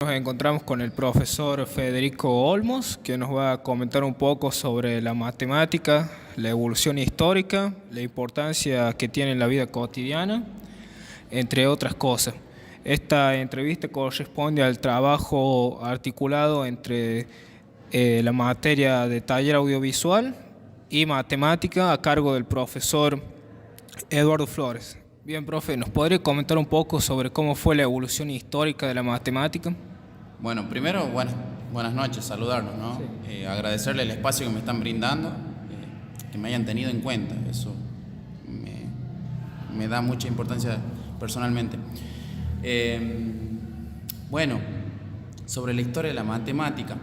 Nos encontramos con el profesor Federico Olmos, que nos va a comentar un poco sobre la matemática, la evolución histórica, la importancia que tiene en la vida cotidiana, entre otras cosas. Esta entrevista corresponde al trabajo articulado entre la materia de taller audiovisual y matemática a cargo del profesor Eduardo Flores. Bien, profe, ¿nos podría comentar un poco sobre cómo fue la evolución histórica de la matemática? Bueno, primero, buenas noches, saludarlos, ¿no? Sí. Agradecerle el espacio que me están brindando, que me hayan tenido en cuenta, eso me da mucha importancia personalmente. Bueno, sobre la historia de la matemática,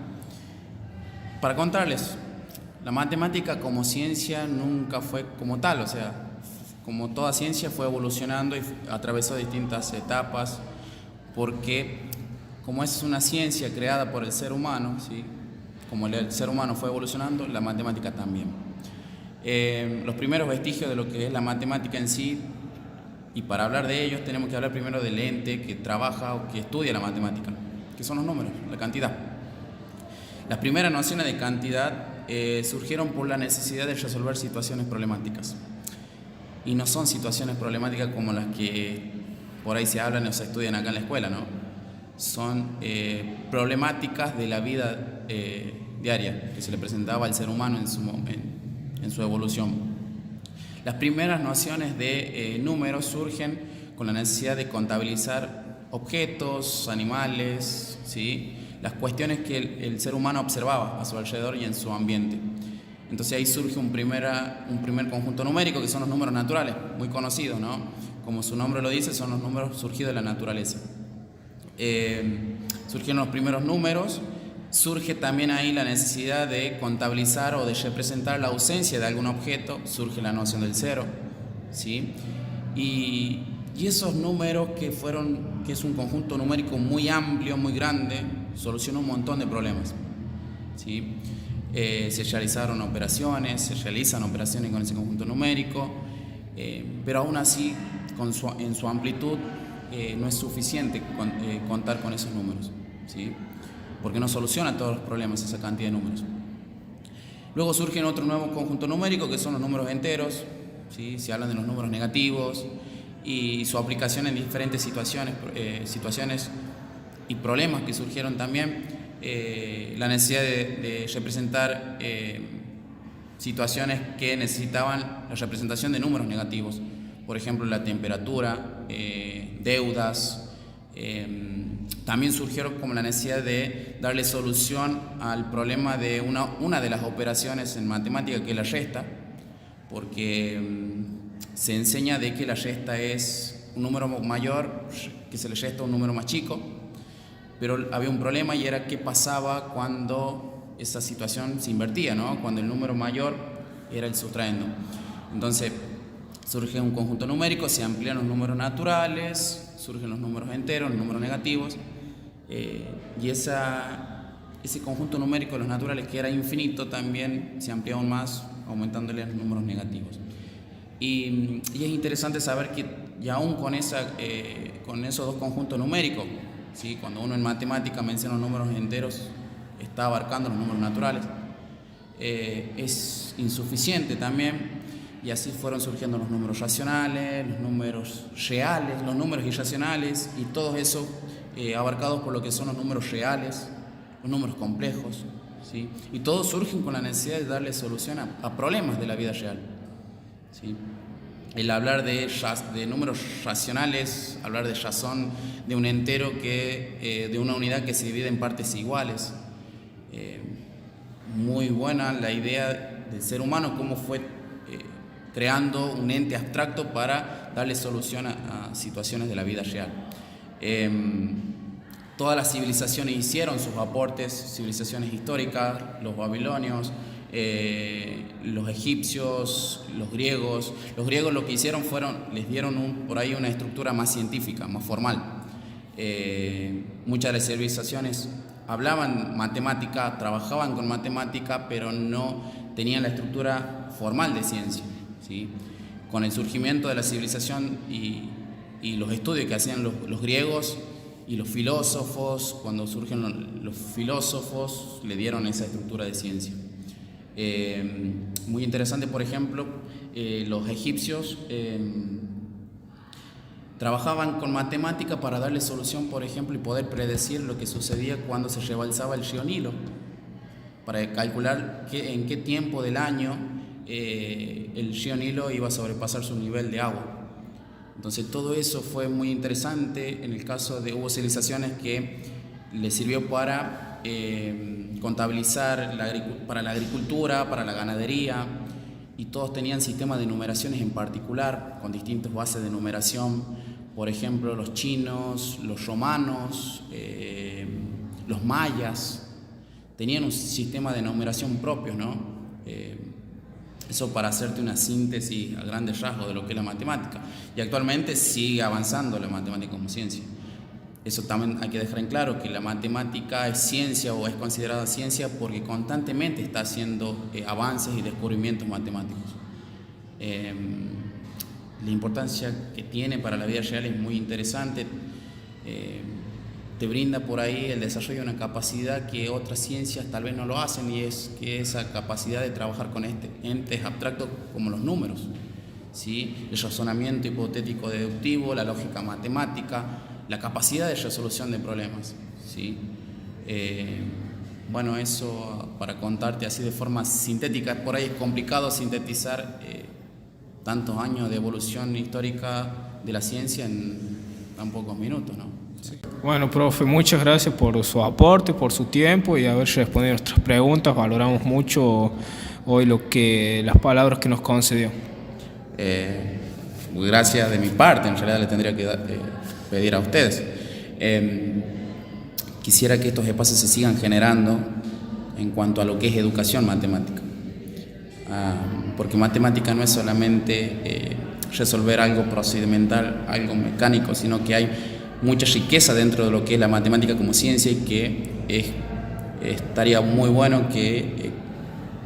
para contarles, la matemática como ciencia nunca fue como tal, o sea, como toda ciencia fue evolucionando y atravesó distintas etapas, porque como es una ciencia creada por el ser humano, ¿sí? Como el ser humano fue evolucionando, la matemática también. Los primeros vestigios de lo que es la matemática en sí, y para hablar de ellos tenemos que hablar primero del ente que trabaja o que estudia la matemática, que son los números, la cantidad. Las primeras nociones de cantidad surgieron por la necesidad de resolver situaciones problemáticas. Y no son situaciones problemáticas como las que por ahí se hablan o se estudian acá en la escuela, ¿no? Son problemáticas de la vida diaria que se le presentaba al ser humano en su evolución. Las primeras nociones de números surgen con la necesidad de contabilizar objetos, animales, ¿sí? Las cuestiones que el ser humano observaba a su alrededor y en su ambiente. Entonces ahí surge un primer conjunto numérico, que son los números naturales, muy conocidos, ¿no? Como su nombre lo dice, son los números surgidos de la naturaleza. Surgieron los primeros números, surge también ahí la necesidad de contabilizar o de representar la ausencia de algún objeto, surge la noción del cero, ¿sí? Y esos números que es un conjunto numérico muy amplio, muy grande, solucionó un montón de problemas, ¿sí? Se realizan operaciones con ese conjunto numérico, pero aún así, en su amplitud, no es suficiente contar con esos números, ¿sí? Porque no soluciona todos los problemas esa cantidad de números. Luego surgen otro nuevo conjunto numérico que son los números enteros, ¿sí? Se hablan de los números negativos y su aplicación en diferentes situaciones y problemas que surgieron también. La necesidad de representar situaciones que necesitaban la representación de números negativos, por ejemplo la temperatura, deudas. También surgieron como la necesidad de darle solución al problema de una de las operaciones en matemática, que es la resta, porque se enseña de que la resta es un número mayor que se le resta a un número más chico. Pero había un problema y era qué pasaba cuando esa situación se invertía, ¿no? Cuando el número mayor era el sustraendo. Entonces surge un conjunto numérico, se amplían los números naturales, surgen los números enteros, los números negativos, y ese conjunto numérico de los naturales, que era infinito, también se amplía aún más, aumentándole los números negativos. Y es interesante saber que ya aún con esos dos conjuntos numéricos, ¿sí? Cuando uno en matemática menciona los números enteros, está abarcando los números naturales, es insuficiente también, y así fueron surgiendo los números racionales, los números reales, los números irracionales, y todos esos abarcados por lo que son los números reales, los números complejos, ¿sí? Y todos surgen con la necesidad de darle solución a problemas de la vida real, ¿sí? El hablar de números racionales, hablar de razón de un entero de una unidad que se divide en partes iguales. Muy buena la idea del ser humano, cómo fue creando un ente abstracto para darle solución a situaciones de la vida real. Todas las civilizaciones hicieron sus aportes, civilizaciones históricas, los babilonios, los egipcios, los griegos. Los griegos lo que hicieron les dieron por ahí una estructura más científica, más formal. Muchas de las civilizaciones hablaban matemática, trabajaban con matemática, pero no tenían la estructura formal de ciencia, ¿sí? Con el surgimiento de la civilización y los estudios que hacían los griegos y los filósofos, cuando surgen los filósofos, le dieron esa estructura de ciencia. Muy interesante, por ejemplo, los egipcios trabajaban con matemática para darle solución, por ejemplo, y poder predecir lo que sucedía cuando se rebalsaba el río Nilo, para calcular en qué tiempo del año el río Nilo iba a sobrepasar su nivel de agua. Entonces todo eso fue muy interesante. En el caso de hubo civilizaciones que les sirvió para contabilizar para la agricultura, para la ganadería, y todos tenían sistemas de numeraciones en particular, con distintas bases de numeración. Por ejemplo, los chinos, los romanos, los mayas, tenían un sistema de numeración propio, ¿no? Eso para hacerte una síntesis a grandes rasgos de lo que es la matemática. Y actualmente sigue avanzando la matemática como ciencia. Eso también hay que dejar en claro, que la matemática es ciencia o es considerada ciencia porque constantemente está haciendo avances y descubrimientos matemáticos. La importancia que tiene para la vida real es muy interesante. Te brinda por ahí el desarrollo de una capacidad que otras ciencias tal vez no lo hacen, y es que esa capacidad de trabajar con entes abstractos como los números, ¿sí? El razonamiento hipotético deductivo, la lógica matemática, la capacidad de resolución de problemas, ¿sí? Bueno, eso para contarte así de forma sintética. Por ahí es complicado sintetizar tantos años de evolución histórica de la ciencia en tan pocos minutos, ¿no? Sí. Bueno, profe, muchas gracias por su aporte, por su tiempo y haber respondido a nuestras preguntas. Valoramos mucho hoy las palabras que nos concedió. Gracias de mi parte, en realidad le tendría que pedir a ustedes. Quisiera que estos espacios se sigan generando en cuanto a lo que es educación matemática. Porque matemática no es solamente resolver algo procedimental, algo mecánico, sino que hay mucha riqueza dentro de lo que es la matemática como ciencia, y que estaría muy bueno que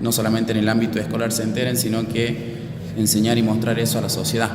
no solamente en el ámbito escolar se enteren, sino que enseñar y mostrar eso a la sociedad.